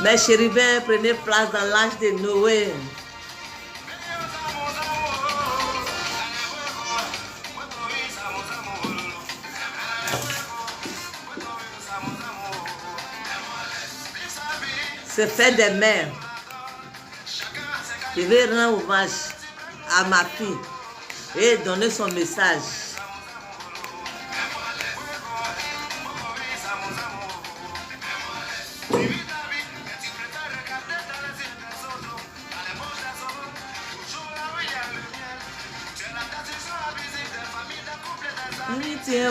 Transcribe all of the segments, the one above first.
Mes chérubins, prenez place dans l'âge de Noé. C'est fait des mères. Je vais rendre hommage à ma fille et donner son message.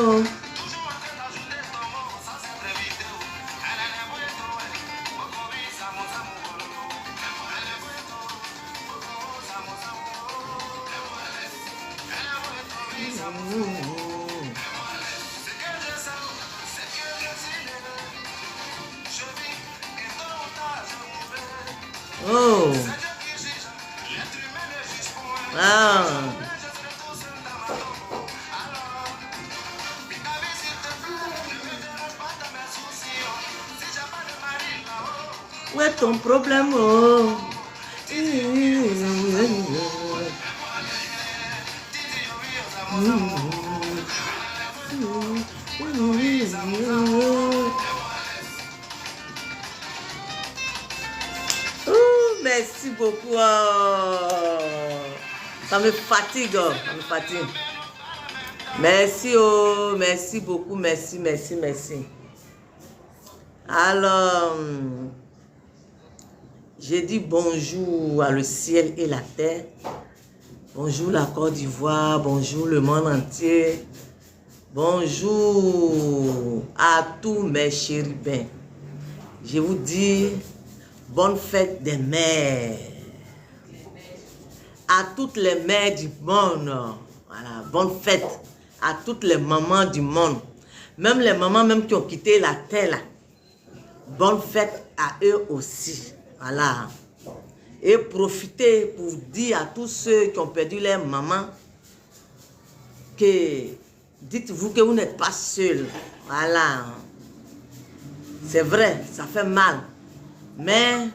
Oh. Oh. Ah. Où est ton problème? Oh. Merci beaucoup. Ça me fatigue. Ça me fatigue. Merci, oh, merci beaucoup. Merci, merci, merci. Alors, j'ai dit bonjour à le ciel et la terre. Bonjour la Côte d'Ivoire. Bonjour le monde entier. Bonjour à tous mes chérubins. Je vous dis bonne fête des mères. À toutes les mères du monde. Voilà, bonne fête à toutes les mamans du monde. Même les mamans même qui ont quitté la terre là. Bonne fête à eux aussi. Voilà. Et profitez pour dire à tous ceux qui ont perdu leur maman que dites-vous que vous n'êtes pas seul. Voilà. C'est vrai, ça fait mal. Mais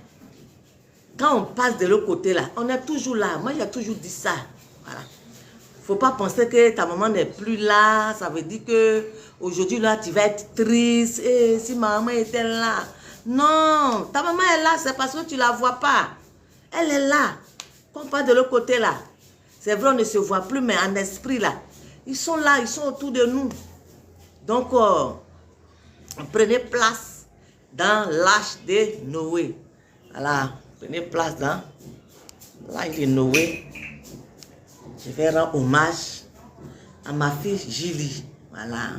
quand on passe de l'autre côté là, on est toujours là. Moi, j'ai toujours dit ça. Voilà. Faut pas penser que ta maman n'est plus là. Ça veut dire que aujourd'hui là, tu vas être triste. Et si ma maman était là. Non, ta maman est là, c'est parce que tu la vois pas. Elle est là. Quand on passe de l'autre côté là, c'est vrai, on ne se voit plus, mais en esprit là, ils sont là, ils sont autour de nous. Donc, prenez place dans l'âge de Noé. Voilà, prenez place dans l'âge de Noé. Je vais rendre hommage à ma fille Julie. Voilà.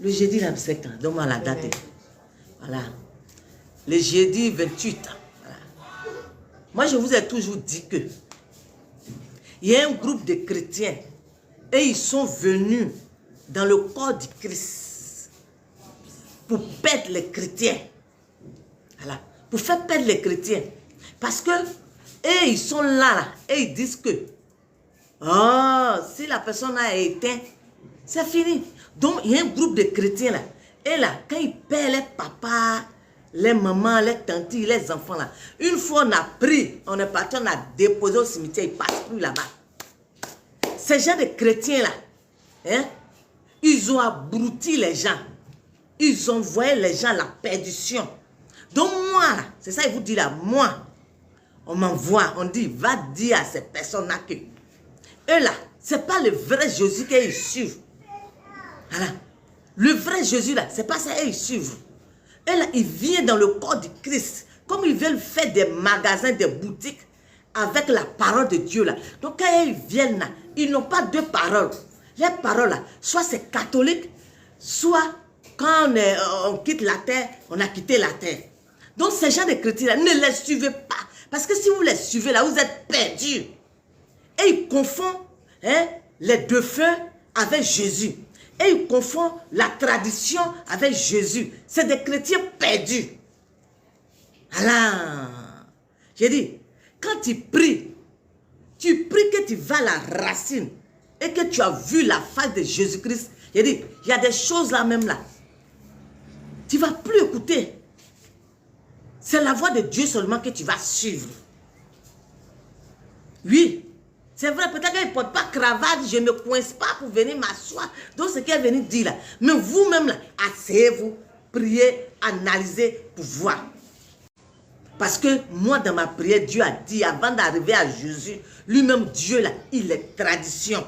Le jeudi, là, c'est quand? Donne-moi la date. Voilà. Le jeudi 28. Voilà. Moi, je vous ai toujours dit que il y a un groupe de chrétiens et ils sont venus dans le corps du Christ pour perdre les chrétiens. Voilà. Pour faire perdre les chrétiens. Parce que et ils sont là et ils disent que si la personne a éteint, c'est fini. Donc, il y a un groupe de chrétiens là. Et là, quand ils perdent les papas, les mamans, les tantis, les enfants là, une fois on a pris, on est parti, on a déposé au cimetière, ils ne passent plus là-bas. Ces gens de chrétiens là, hein, ils ont abruti les gens. Ils ont envoyé les gens à la perdition. Donc moi, c'est ça, il vous dit là, moi, on m'envoie, on dit, va dire à ces personnes-là que eux là, c'est pas le vrai Jésus qu'ils suivent. Voilà. Le vrai Jésus là, c'est pas ça qu'ils suivent. Eux là, ils viennent dans le corps du Christ. Comme ils veulent faire des magasins, des boutiques avec la parole de Dieu là. Donc quand ils viennent là, ils n'ont pas deux paroles. Les paroles là, soit c'est catholique, soit quand on quitte la terre, on a quitté la terre. Donc ces gens de chrétiens là, ne les suivez pas. Parce que si vous les suivez là, vous êtes perdus. Et ils confondent les deux feux avec Jésus. Et ils confondent la tradition avec Jésus. C'est des chrétiens perdus. Voilà. J'ai dit, quand tu pries que tu vas à la racine et que tu as vu la face de Jésus-Christ. J'ai dit, il y a des choses là même là. Tu ne vas plus écouter. C'est la voix de Dieu seulement que tu vas suivre. Oui. C'est vrai, peut-être qu'elle ne porte pas cravate, je ne me coince pas pour venir m'asseoir. Donc, ce qu'elle est venue dire là. Mais vous-même, là, asseyez-vous, priez, analysez pour voir. Parce que moi, dans ma prière, Dieu a dit, avant d'arriver à Jésus, lui-même, Dieu, là, il est tradition.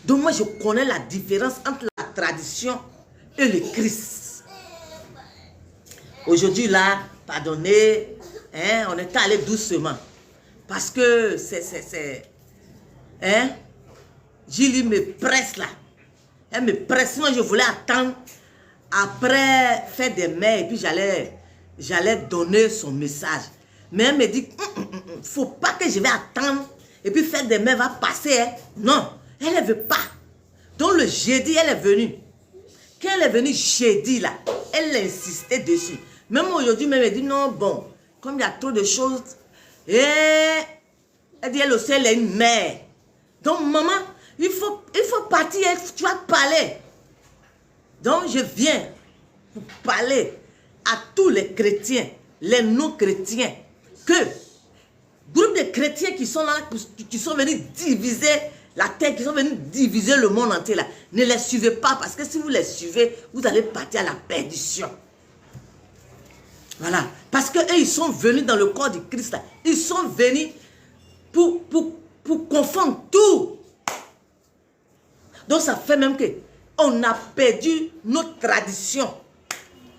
Donc, moi, je connais la différence entre la tradition et le Christ. Aujourd'hui, là, pardonnez, hein, on est allé doucement. Parce que hein, Julie me presse là. Elle me presse. Sinon, je voulais attendre après faire des mails et puis j'allais donner son message. Mais elle me dit, faut pas que je vais attendre et puis faire des mails va passer. Hein. Non, elle ne veut pas. Donc le jeudi, elle est venue. Quand elle est venue jeudi là, elle insistait dessus. Même aujourd'hui, elle me dit, non, bon, comme il y a trop de choses. Et elle dit, elle aussi, elle est une mère. Donc, maman, il faut partir, tu vas parler. Donc, je viens pour parler à tous les chrétiens, les non-chrétiens, que groupe de chrétiens qui sont là, qui sont venus diviser la terre, qui sont venus diviser le monde entier là, ne les suivez pas, parce que si vous les suivez, vous allez partir à la perdition. Voilà. Parce qu'eux, ils sont venus dans le corps du Christ. Là. Ils sont venus pour confondre tout. Donc, ça fait même qu'on a perdu nos traditions.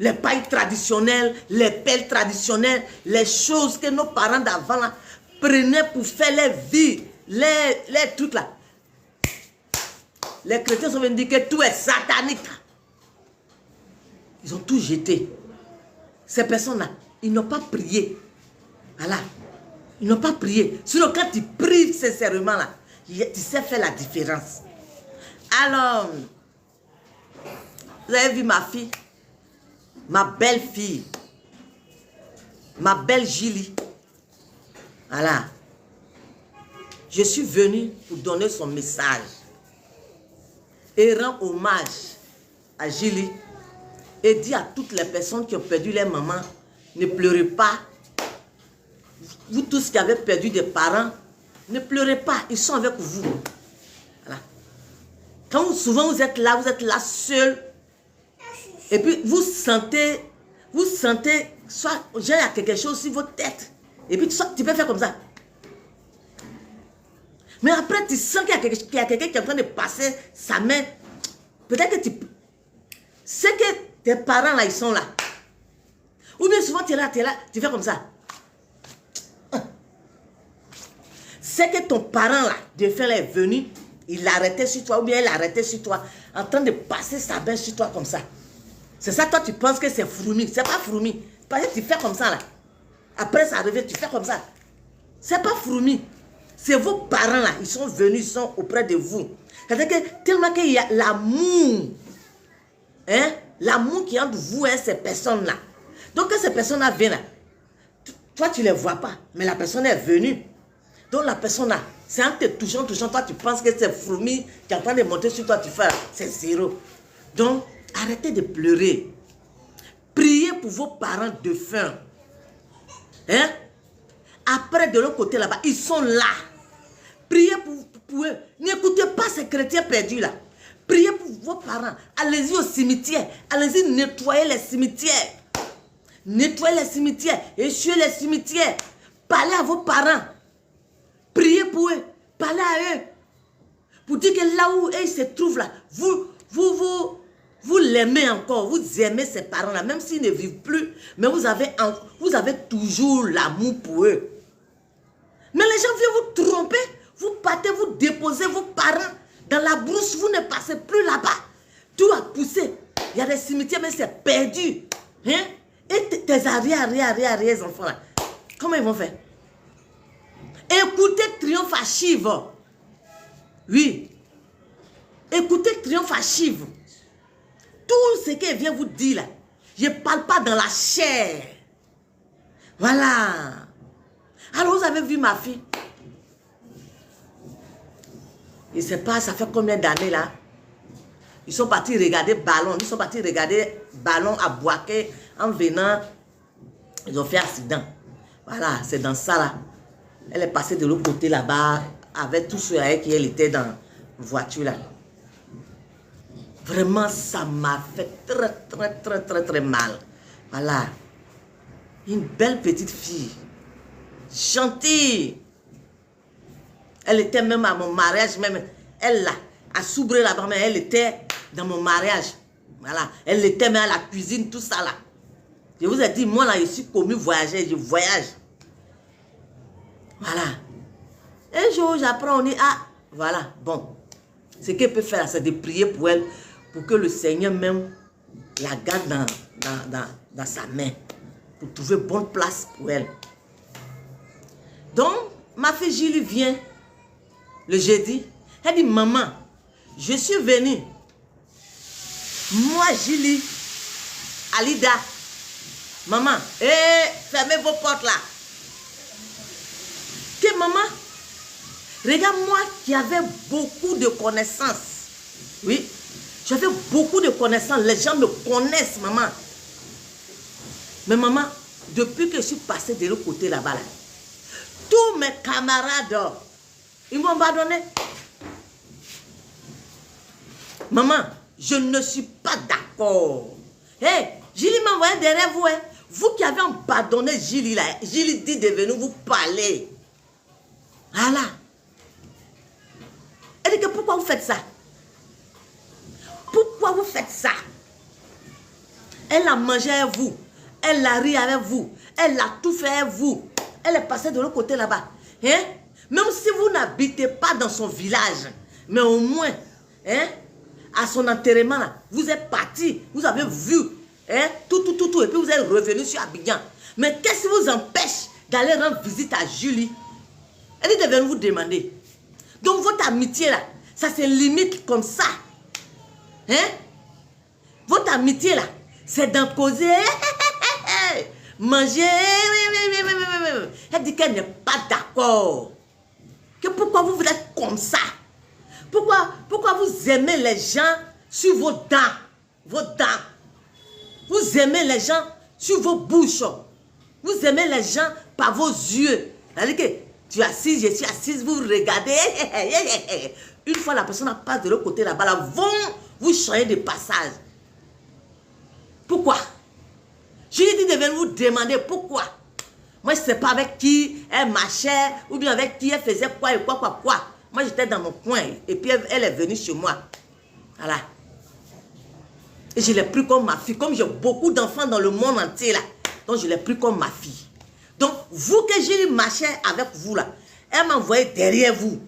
Les pailles traditionnelles, les pelles traditionnelles, les choses que nos parents d'avant prenaient pour faire les vies, les trucs là. Les chrétiens sont venus dire que tout est satanique. Ils ont tout jeté. Ces personnes-là, ils n'ont pas prié. Voilà. Ils n'ont pas prié. Sinon, quand tu pries sincèrement, là, tu sais faire la différence. Alors, vous avez vu ma fille, ma belle-fille, ma belle Julie. Voilà. Je suis venue pour donner son message et rendre hommage à Julie. Et dit à toutes les personnes qui ont perdu leur maman, ne pleurez pas. Vous tous qui avez perdu des parents, ne pleurez pas, ils sont avec vous. Voilà. Quand souvent vous êtes là seul, et puis vous sentez, soit il y a quelque chose sur votre tête, et puis tu peux faire comme ça. Mais après tu sens qu'il y a quelqu'un qui est en train de passer sa main, peut-être que tu... C'est que tes parents là, ils sont là. Ou bien souvent tu es là, tu fais comme ça. C'est que ton parent là, de fait, est venu, il l'arrêtait sur toi, ou bien il l'arrêtait sur toi, en train de passer sa main sur toi comme ça. C'est ça, toi tu penses que c'est fourmi. C'est pas fourmi. Parce que tu fais comme ça là. Après ça arrive, tu fais comme ça. C'est pas fourmi. C'est vos parents là, ils sont venus, ils sont auprès de vous. C'est-à-dire que tellement qu'il y a l'amour. Hein? L'amour qui est entre vous et ces personnes-là. Donc, quand ces personnes-là viennent, là, toi, tu ne les vois pas. Mais la personne est venue. Donc, la personne-là, c'est en te touchant, toi, tu penses que c'est fourmi qui est en train de monter sur toi, tu fais, c'est zéro. Donc, arrêtez de pleurer. Priez pour vos parents défunts. Hein? Après, de l'autre côté, là-bas, ils sont là. Priez pour eux. N'écoutez pas ces chrétiens perdus, là. Priez pour vos parents. Allez-y au cimetière. Allez-y nettoyer les cimetières. Nettoyez les cimetières. Échouez les cimetières. Parlez à vos parents. Priez pour eux. Parlez à eux. Pour dire que là où ils se trouvent là, vous l'aimez encore. Vous aimez ces parents-là. Même s'ils ne vivent plus. Mais vous avez toujours l'amour pour eux. Mais les gens viennent vous tromper. Vous partez, vous déposez vos parents dans la brousse, vous ne passez plus là-bas. Tout a poussé. Il y a des cimetières, mais c'est perdu. Hein? Et tes arrière enfants là, comment ils vont faire? Écoutez Triomphe Archive. Oui. Écoutez Triomphe Archive. Tout ce qu'elle vient vous dire là, je ne parle pas dans la chair. Voilà. Alors vous avez vu ma fille? Je ne sais pas, ça fait combien d'années là? Ils sont partis regarder ballon. Ils sont partis regarder ballon à Boaké en venant Ils ont fait accident. Voilà, c'est dans ça là. Elle est passée de l'autre côté là-bas, avec tout ceux avec qui elle était dans la voiture là. Vraiment, ça m'a fait très mal. Voilà. Une belle petite fille. Gentille. Elle était même à mon mariage, même. Elle là, à Soubré là-bas, mais elle était dans mon mariage. Voilà. Elle était même à la cuisine, tout ça là. Je vous ai dit, moi là, je suis commis voyager, je voyage. Voilà. Un jour, j'apprends, on dit, ah, voilà, bon. Ce qu'elle peut faire, c'est de prier pour elle, pour que le Seigneur même la garde dans sa main, pour trouver bonne place pour elle. Donc, ma fille Julie vient le jeudi. Elle dit, maman, je suis venue. Moi, Julie, Alida, maman, fermez vos portes là. Que maman, regarde moi qui avais beaucoup de connaissances. Oui, j'avais beaucoup de connaissances. Les gens me connaissent, maman. Mais maman, depuis que je suis passée de l'autre côté là-bas, là, tous mes camarades, ils m'ont abandonné. Maman, je ne suis pas d'accord. Hé, Julie m'a envoyé derrière vous. Hein. Vous qui avez abandonné Julie là, Julie dit de venir vous parler. Voilà. Elle dit que pourquoi vous faites ça? Pourquoi vous faites ça? Elle a mangé avec vous. Elle a ri avec vous. Elle a tout fait avec vous. Elle est passée de l'autre côté là-bas. Hein? Même si vous n'habitez pas dans son village, mais au moins, hein, à son enterrement, là, vous êtes parti, vous avez vu, hein, tout, et puis vous êtes revenu sur Abidjan. Mais qu'est-ce qui vous empêche d'aller rendre visite à Julie? Elle est venue vous demander. Donc votre amitié là, ça se limite comme ça. Hein? Votre amitié là, c'est d'en causer, manger. Elle dit qu'elle n'est pas d'accord. Que pourquoi vous êtes comme ça? Pourquoi vous aimez les gens sur vos dents? Vos dents. Vous aimez les gens sur vos bouches. Vous aimez les gens par vos yeux. C'est-à-dire que tu es assise, je suis assise, vous regardez. Une fois la personne passe de l'autre côté là-bas, là, vont vous changer de passage. Pourquoi? Je lui ai dit de venir vous demander pourquoi. Moi, je ne sais pas avec qui elle marchait, ou bien avec qui elle faisait quoi et quoi. Moi, j'étais dans mon coin, et puis elle est venue chez moi. Voilà. Et je l'ai pris comme ma fille. Comme j'ai beaucoup d'enfants dans le monde entier, là. Donc, je l'ai pris comme ma fille. Donc, vous que j'ai marché avec vous, là, elle m'a envoyé derrière vous.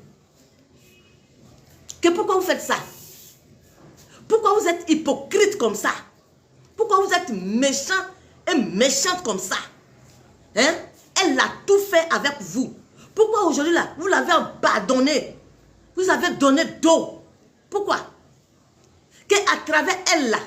Pourquoi vous faites ça? Pourquoi vous êtes hypocrite comme ça? Pourquoi vous êtes méchant et méchante comme ça? Hein? Elle a tout fait avec vous. Pourquoi aujourd'hui là, vous l'avez abandonné? Vous avez donné d'eau. Pourquoi? Qu'à travers elle là,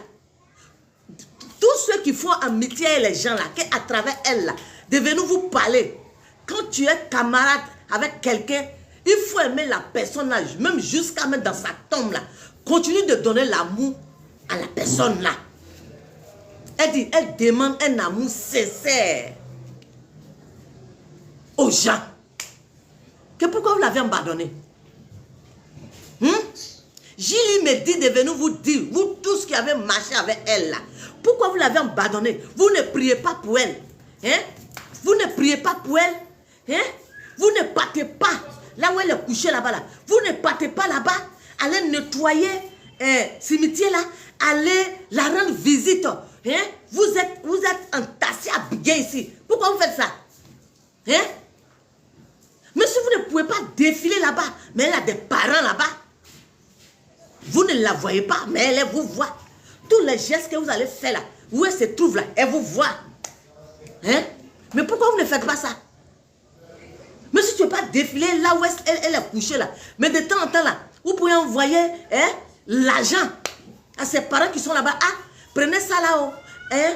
tous ceux qui font amitié avec les gens là, qu'à travers elle là, de venir vous parler. Quand tu es camarade avec quelqu'un, il faut aimer la personne là, même jusqu'à mettre dans sa tombe là. Continue de donner l'amour à la personne là. Elle dit, elle demande un amour sincère aux gens. Pourquoi vous l'avez abandonné? Julie me dit de venir vous dire, vous tous qui avez marché avec elle là, pourquoi vous l'avez abandonné? Vous ne priez pas pour elle. Hein? Vous ne priez pas pour elle. Hein? Vous ne partez pas là où elle est couchée là-bas. Là. Vous ne partez pas là-bas. Allez nettoyer cimetière là. Allez la rendre visite. Hein? Vous êtes entassés à bien ici. Pourquoi vous faites ça? Hein? Mais si vous ne pouvez pas défiler là-bas, mais elle a des parents là-bas, vous ne la voyez pas, mais elle vous voit. Tous les gestes que vous allez faire là, où elle se trouve là, elle vous voit. Hein? Mais pourquoi vous ne faites pas ça? Mais si tu ne veux pas défiler là où elle est couchée là, mais de temps en temps là, vous pouvez envoyer l'argent à ses parents qui sont là-bas. Ah, prenez ça là-haut. Hein?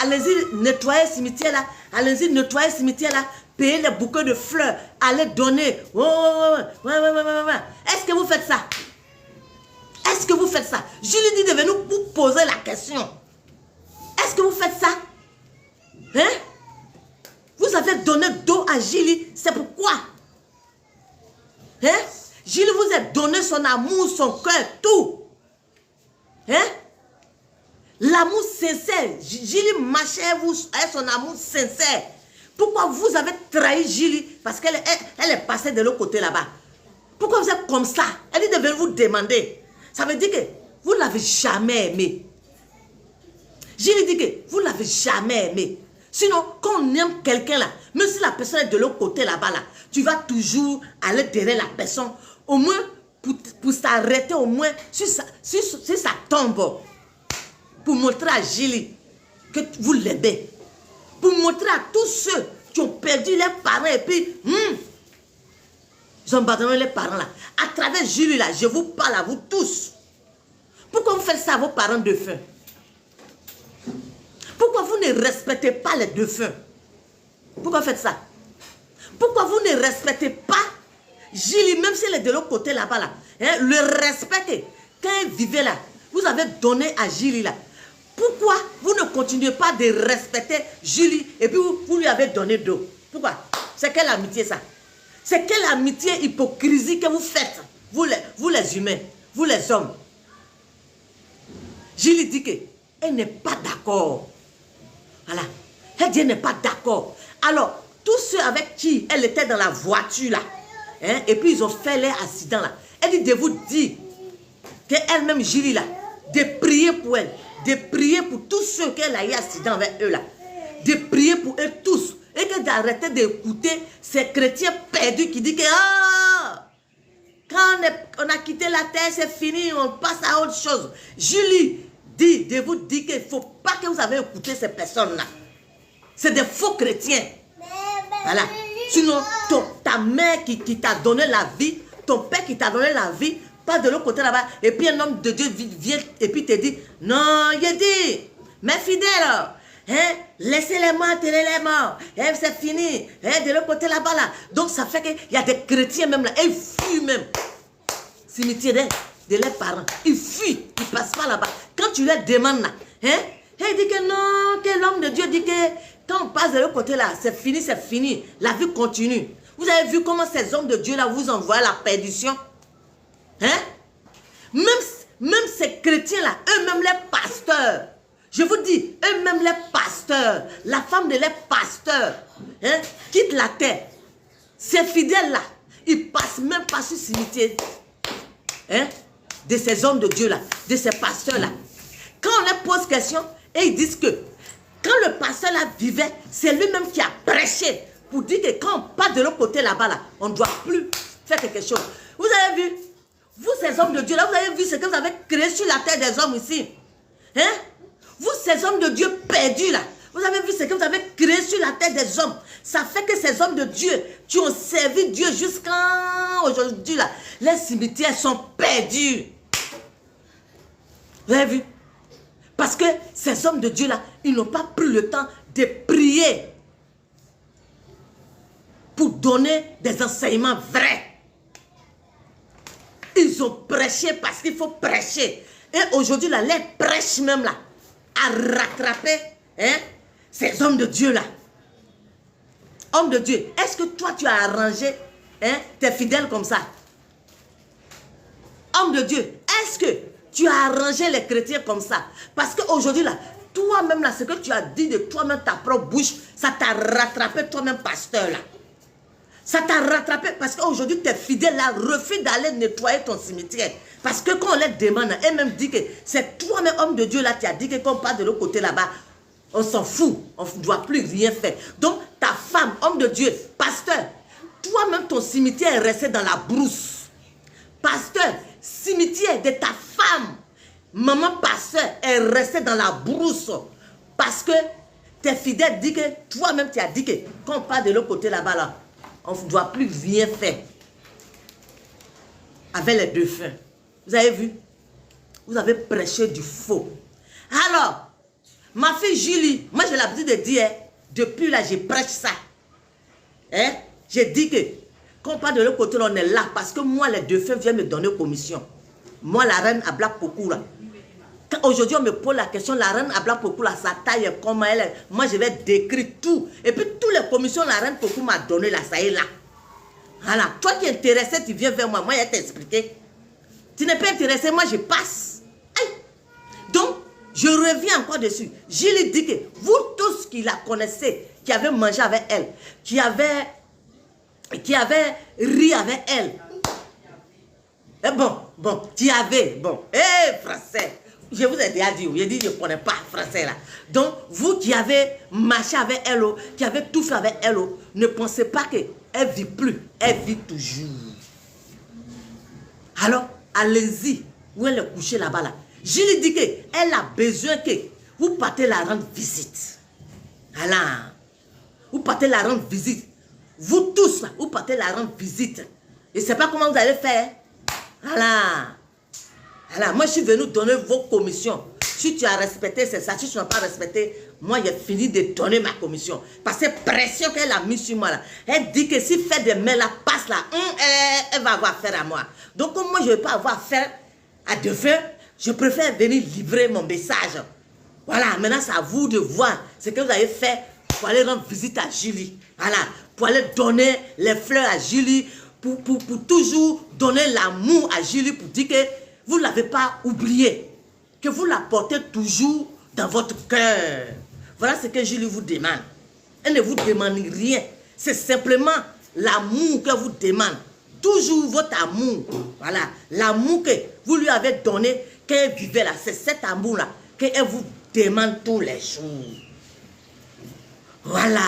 Allez-y nettoyer le cimetière là. Allez-y nettoyer le cimetière là. Payez les bouquets de fleurs. Allez donner. Ouais. Est-ce que vous faites ça? Est-ce que vous faites ça? Je lui dis de venir vous poser la question. Est-ce que vous faites ça? Hein? Vous avez donné dos à Julie, c'est pourquoi. Hein? Julie vous a donné son amour, son cœur, tout. Hein? L'amour sincère. Julie marchait avec son amour sincère. Pourquoi vous avez trahi Julie? Parce qu'elle est passée de l'autre côté là-bas. Pourquoi vous êtes comme ça? Elle dit de venir vous demander. Ça veut dire que vous ne l'avez jamais aimé. Julie dit que vous ne l'avez jamais aimé. Sinon, quand on aime quelqu'un là, même si la personne est de l'autre côté là-bas, là, tu vas toujours aller derrière la personne. Au moins, pour s'arrêter, au moins, si ça tombe. Pour montrer à Julie que vous l'aimez. Pour montrer à tous ceux qui ont perdu leurs parents et puis, ils ont abandonné les parents là. À travers Julie là, je vous parle à vous tous. Pourquoi vous faites ça à vos parents défunts? Pourquoi vous ne respectez pas les défunts? Pourquoi vous faites ça? Pourquoi vous ne respectez pas Julie, même si elle est de l'autre côté là-bas là, hein, le respect quand elle vivait là, vous avez donné à Julie là. Pourquoi vous ne continuez pas de respecter Julie et puis vous lui avez donné d'eau? Pourquoi? C'est quelle amitié ça? C'est quelle amitié hypocrisie que vous faites, vous les humains, vous les hommes? Julie dit qu'elle n'est pas d'accord. Voilà. Elle dit qu'elle n'est pas d'accord. Alors, tous ceux avec qui elle était dans la voiture là, hein, et puis ils ont fait leur accident là, elle dit de vous dire qu'elle-même, Julie là, de prier pour elle, de prier pour tous ceux qu'elle a eu accident avec eux là, de prier pour eux tous, et que d'arrêter d'écouter ces chrétiens perdus qui disent que quand on a quitté la terre, c'est fini, on passe à autre chose. Julie dit de vous dire qu'il ne faut pas que vous avez écouté ces personnes-là. C'est des faux chrétiens. Voilà. Sinon, ta mère qui t'a donné la vie, ton père qui t'a donné la vie, pas de l'autre côté là-bas, et puis un homme de Dieu vient et puis te dit, non, il dit, mes fidèles, hein, laissez-les morts, tenez-les morts, hein, c'est fini, hein, de l'autre côté là-bas là. Donc ça fait qu'il y a des chrétiens même là, ils fuient même. Cimetière de leurs parents, ils fuient, ils ne passent pas là-bas. Quand tu leur demandes là, hein, il dit que non, que l'homme de Dieu dit que quand on passe de l'autre côté là, c'est fini, la vie continue. Vous avez vu comment ces hommes de Dieu là vous envoient la perdition? Hein? Même ces chrétiens-là, eux-mêmes les pasteurs, je vous dis, eux-mêmes les pasteurs, la femme de les pasteurs, hein, quitte la terre. Ces fidèles-là, ils passent même pas sur le cimetière, hein, de ces hommes de Dieu-là, de ces pasteurs-là. Quand on leur pose question, et ils disent que quand le pasteur-là vivait, c'est lui-même qui a prêché pour dire que quand on part de l'autre côté là-bas, là, on ne doit plus faire quelque chose. Vous avez vu? Vous, ces hommes de Dieu, là, vous avez vu ce que vous avez créé sur la terre des hommes ici. Hein? Vous, ces hommes de Dieu perdus, là, vous avez vu ce que vous avez créé sur la terre des hommes. Ça fait que ces hommes de Dieu qui ont servi Dieu jusqu'à aujourd'hui, là, les cimetières sont perdus. Vous avez vu? Parce que ces hommes de Dieu, là, ils n'ont pas pris le temps de prier pour donner des enseignements vrais. Ils ont prêché parce qu'il faut prêcher. Et aujourd'hui, là, les prêches même là, à rattraper, hein, ces hommes de Dieu là. Hommes de Dieu, est-ce que toi tu as arrangé, hein, tes fidèles comme ça? Homme de Dieu, est-ce que tu as arrangé les chrétiens comme ça? Parce qu'aujourd'hui là, toi-même là, ce que tu as dit de toi-même, ta propre bouche, ça t'a rattrapé toi-même, pasteur là. Ça t'a rattrapé parce qu'aujourd'hui, tes fidèles là refusent d'aller nettoyer ton cimetière. Parce que quand on les demande, elle même dit que c'est toi-même, homme de Dieu là, qui a dit que quand on part de l'autre côté là-bas, on s'en fout, on ne doit plus rien faire. Donc, ta femme, homme de Dieu, pasteur, toi-même, ton cimetière est resté dans la brousse. Pasteur, cimetière de ta femme, maman pasteur, est resté dans la brousse. Parce que tes fidèles disent que toi-même, tu as dit que quand on part de l'autre côté là-bas, là, on ne doit plus rien faire avec les défunts. Vous avez vu? Vous avez prêché du faux. Alors, ma fille Julie, moi j'ai l'habitude de dire, depuis là, je prêche ça. Hein? J'ai dit que, quand on part de l'autre côté, on est là, parce que moi, les défunts viennent me donner commission. Moi, la reine à Black Pokou, là. Aujourd'hui, on me pose la question, la reine Abla Pokou, sa taille, comment elle est. Moi, je vais décrire tout. Et puis, toutes les commissions, la reine Pokou m'a donné là, ça est là. Voilà. Toi qui es intéressé, tu viens vers moi. Moi, je vais t'expliquer. Tu n'es pas intéressé, moi, je passe. Aïe. Donc, je reviens encore dessus. Je lui dis que vous tous qui la connaissez, qui avez mangé avec elle, qui avez ri avec elle. Et français. Je vous ai déjà dit, je ne connais pas français là. Donc, vous qui avez marché avec elle, qui avez tout fait avec elle, ne pensez pas qu'elle ne vit plus, elle vit toujours. Alors, allez-y, où elle est couchée là-bas là. Je lui dis qu'elle a besoin que vous partez la rendre visite. Voilà. Vous partez la rendre visite. Vous tous là, vous partez la rendre visite. Je ne sais pas comment vous allez faire. Voilà. Voilà, moi je suis venu donner vos commissions. Si tu as respecté, c'est ça. Si tu n'as pas respecté, moi j'ai fini de donner ma commission. Parce que pression qu'elle a mis sur moi là. Elle dit que si fait des mails là, passe là, elle va avoir affaire à moi. Donc comme moi je ne vais pas avoir affaire à deux feux, je préfère venir livrer mon message. Voilà, maintenant c'est à vous de voir ce que vous avez fait pour aller rendre visite à Julie. Voilà, pour aller donner les fleurs à Julie, pour toujours donner l'amour à Julie, pour dire que vous ne l'avez pas oublié, que vous la portez toujours dans votre cœur. Voilà ce que Julie vous demande. Elle ne vous demande rien. C'est simplement l'amour qu'elle vous demande. Toujours votre amour. Voilà. L'amour que vous lui avez donné, qu'elle vivait là. C'est cet amour-là qu'elle vous demande tous les jours. Voilà.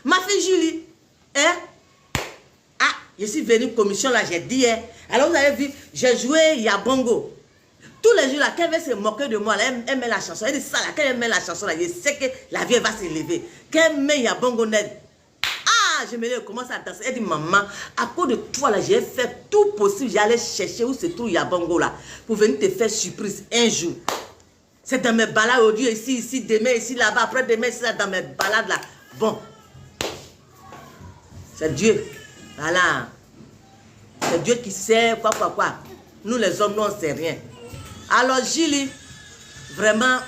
Ma fille Julie, hein? Ah, je suis venue commission là, j'ai dit, hein? Alors vous avez vu, j'ai joué Yabongo. Tous les jours là, qu'elle veut se moquer de moi, là, elle met la chanson. Elle dit ça là, quand elle met la chanson là, je sais que la vie va s'élever. Quand elle met Yabongo net, ah, je me dis, commence à danser. Elle dit, maman, à cause de toi là, j'ai fait tout possible. J'allais chercher où se trouve Yabongo là, pour venir te faire surprise un jour. C'est dans mes balades aujourd'hui, ici, demain, ici, là-bas, après demain, ici, là, dans mes balades là. Bon. C'est Dieu. Voilà. C'est Dieu qui sait quoi. Nous les hommes, nous on ne sait rien. Alors Julie, vraiment,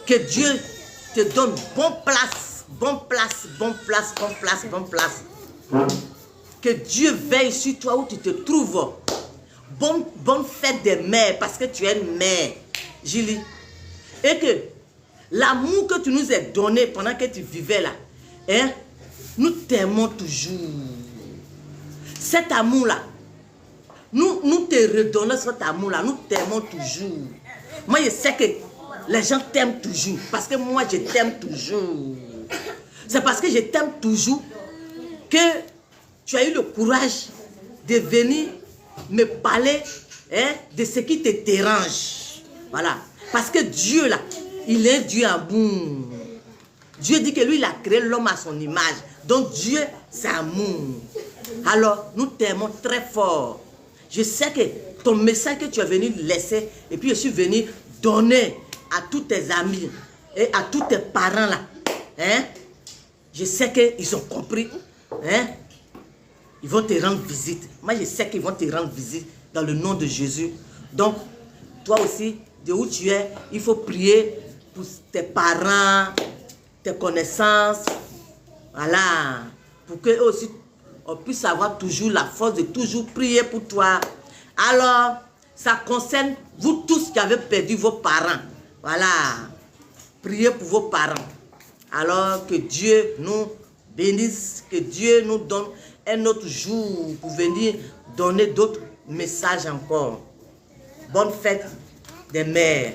que Dieu te donne bonne place. Que Dieu veille sur toi où tu te trouves. Bonne fête des mères, parce que tu es une mère, Julie. Et que l'amour que tu nous as donné pendant que tu vivais là, hein, nous t'aimons toujours. Cet amour-là, nous te redonnons cet amour-là, nous t'aimons toujours. Moi, je sais que les gens t'aiment toujours, parce que moi, je t'aime toujours. C'est parce que je t'aime toujours que tu as eu le courage de venir me parler, hein, de ce qui te dérange. Voilà. Parce que Dieu, là, il est Dieu amour. Dieu dit que lui, il a créé l'homme à son image. Donc Dieu, c'est amour. Alors, nous t'aimons très fort. Je sais que ton message que tu es venu laisser, et puis je suis venu donner à tous tes amis et à tous tes parents là. Hein? Je sais qu'ils ont compris. Hein? Ils vont te rendre visite. Moi, je sais qu'ils vont te rendre visite dans le nom de Jésus. Donc, toi aussi, de où tu es, il faut prier pour tes parents, tes connaissances. Voilà. Pour qu'eux aussi, on puisse avoir toujours la force de toujours prier pour toi. Alors, ça concerne vous tous qui avez perdu vos parents. Voilà. Priez pour vos parents. Alors, que Dieu nous bénisse, que Dieu nous donne un autre jour pour venir donner d'autres messages encore. Bonne fête des mères.